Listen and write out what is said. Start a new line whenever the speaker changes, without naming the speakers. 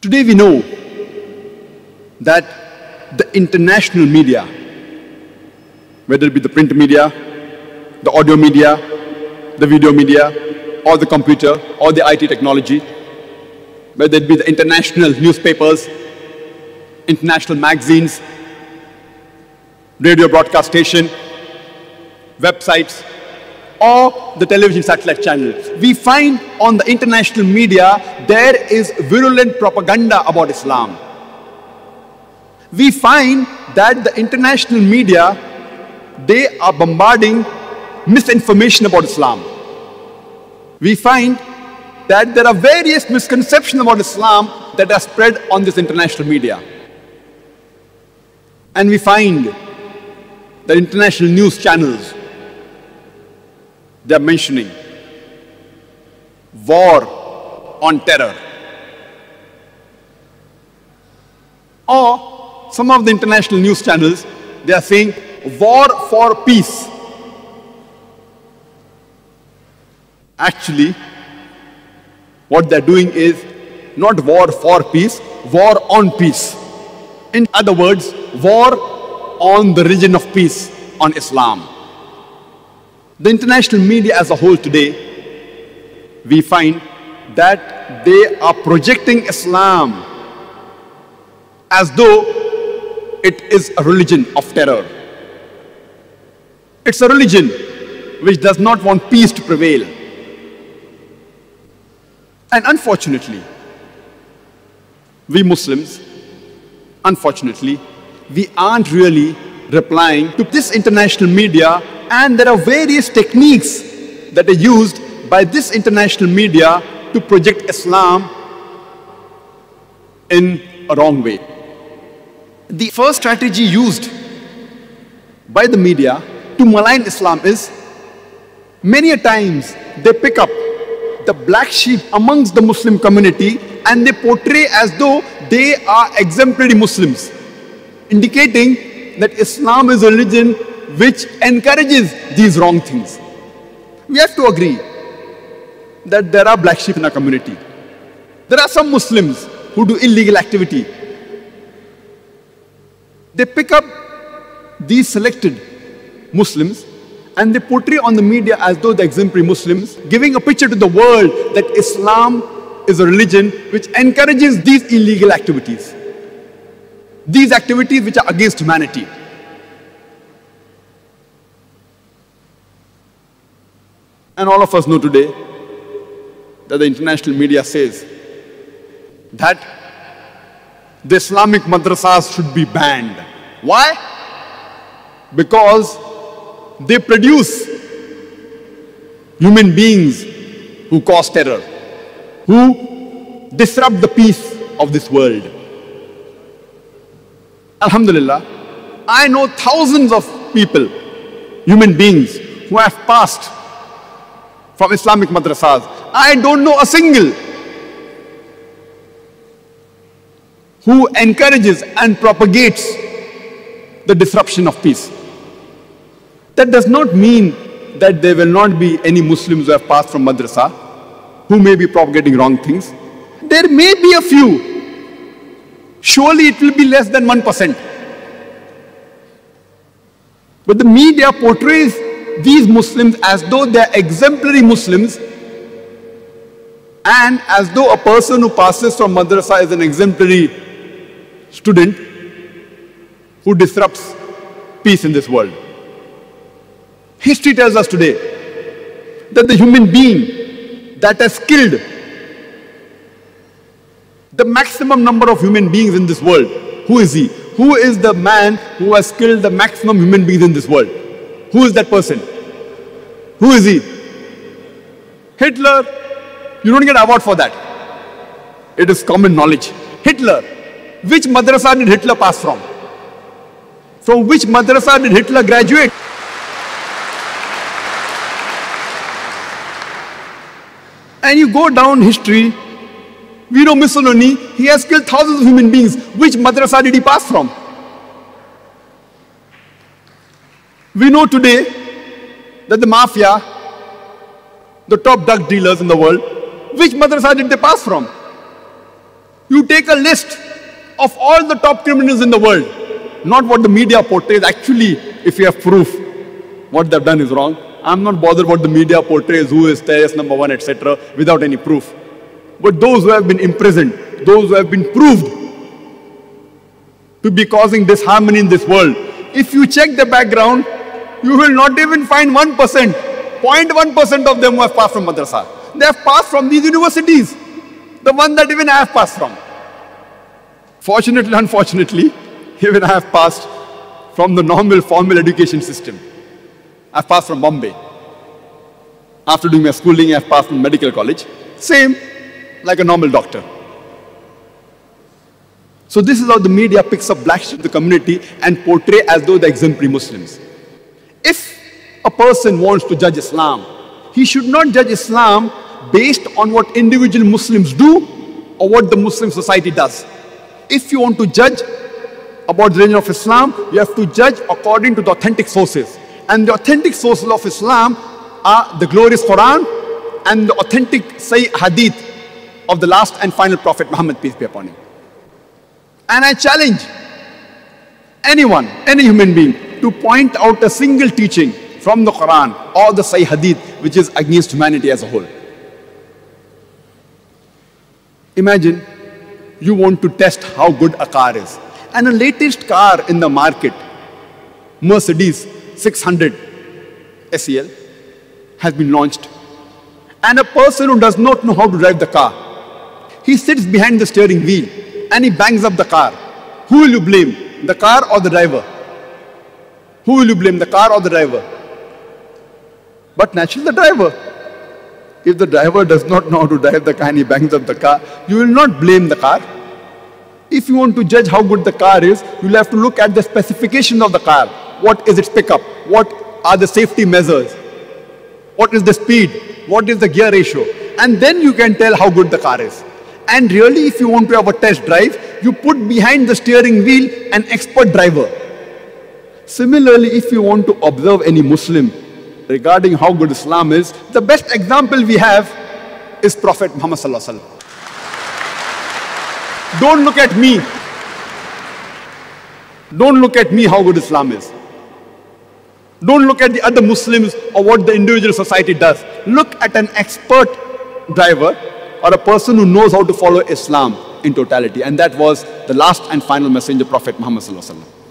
Today we know that the international media, whether it be the print media, the audio media, the video media, or the computer, or the IT technology, whether it be the international newspapers, international magazines, radio broadcast station, websites, or the television satellite channels, we find on the international media there is virulent propaganda about Islam. We find that the international media, they are bombarding misinformation about Islam. We find that there are various misconceptions about Islam that are spread on this international media. And we find that international news channels, they are mentioning war on terror. Or some of the international news channels, they are saying war for peace. Actually, what they're doing is not war for peace, war on peace. In other words, war on the religion of peace, on Islam. The international media as a whole today, we find that they are projecting Islam as though it is a religion of terror. It's a religion which does not want peace to prevail. And unfortunately, we Muslims, unfortunately, we aren't really replying to this international media, and there are various techniques that are used by this international media to project Islam in a wrong way. The first strategy used by the media to malign Islam is, many a times they pick up the black sheep amongst the Muslim community and they portray as though they are exemplary Muslims, indicating that Islam is a religion which encourages these wrong things. We have to agree that there are black sheep in our community. There are some Muslims who do illegal activity. They pick up these selected Muslims and they portray on the media as though they're exemplary Muslims, giving a picture to the world that Islam is a religion which encourages these illegal activities. These activities which are against humanity. And all of us know today that the international media says that the Islamic madrasas should be banned. Why? Because they produce human beings who cause terror, who disrupt the peace of this world. Alhamdulillah, I know thousands of people, human beings, who have passed from Islamic madrasas. I don't know a single who encourages and propagates the disruption of peace. That does not mean that there will not be any Muslims who have passed from madrasa who may be propagating wrong things. There may be a few. Surely it will be less than 1%. But the media portrays these Muslims as though they are exemplary Muslims, and as though a person who passes from madrasa is an exemplary student who disrupts peace in this world. History tells us today that the human being that has killed the maximum number of human beings in this world, who is he? Who is the man who has killed the maximum human beings in this world? Who is that person? Who is he? Hitler. You don't get an award for that. It is common knowledge. Hitler. Which madrasa did Hitler pass from? From which madrasa did Hitler graduate? And you go down history, we know Mussolini, he has killed thousands of human beings. Which madrasa did he pass from? We know today that the mafia, the top drug dealers in the world, which madrasa did they pass from? You take a list of all the top criminals in the world, not what the media portrays. Actually, if you have proof, what they've done is wrong. I'm not bothered what the media portrays, who is terrorist number one, etc., without any proof. But those who have been imprisoned, those who have been proved to be causing disharmony in this world, if you check the background, you will not even find 1%, 0.1% of them who have passed from madrasa. They have passed from these universities, the one that even I have passed from. Fortunately, unfortunately, even I have passed from the normal formal education system. I've passed from Bombay. After doing my schooling, I've passed from medical college. Same, like a normal doctor. So this is how the media picks up black sheep of the community and portray as though they're exemplary Muslims. If a person wants to judge Islam, he should not judge Islam based on what individual Muslims do or what the Muslim society does. If you want to judge about the religion of Islam, you have to judge according to the authentic sources. And the authentic sources of Islam are the glorious Quran and the authentic Sahih Hadith of the last and final Prophet Muhammad, peace be upon him. And I challenge anyone, any human being, to point out a single teaching from the Quran or the Sahih Hadith which is against humanity as a whole. Imagine you want to test how good a car is. And the latest car in the market, Mercedes 600 SEL, has been launched. And a person who does not know how to drive the car, he sits behind the steering wheel and he bangs up the car. Who will you blame? The car or the driver? Who will you blame? The car or the driver? But naturally the driver. If the driver does not know how to drive the car and he bangs up the car, you will not blame the car. If you want to judge how good the car is, you will have to look at the specifications of the car. What is its pickup? What are the safety measures? What is the speed? What is the gear ratio? And then you can tell how good the car is. And really, if you want to have a test drive, you put behind the steering wheel an expert driver. Similarly, if you want to observe any Muslim regarding how good Islam is, the best example we have is Prophet Muhammad Sallallahu Alaihi Wasallam. Don't look at me. Don't look at me how good Islam is. Don't look at the other Muslims or what the individual society does. Look at an expert driver or a person who knows how to follow Islam in totality. And that was the last and final messenger, Prophet Muhammad Sallallahu Alaihi Wasallam.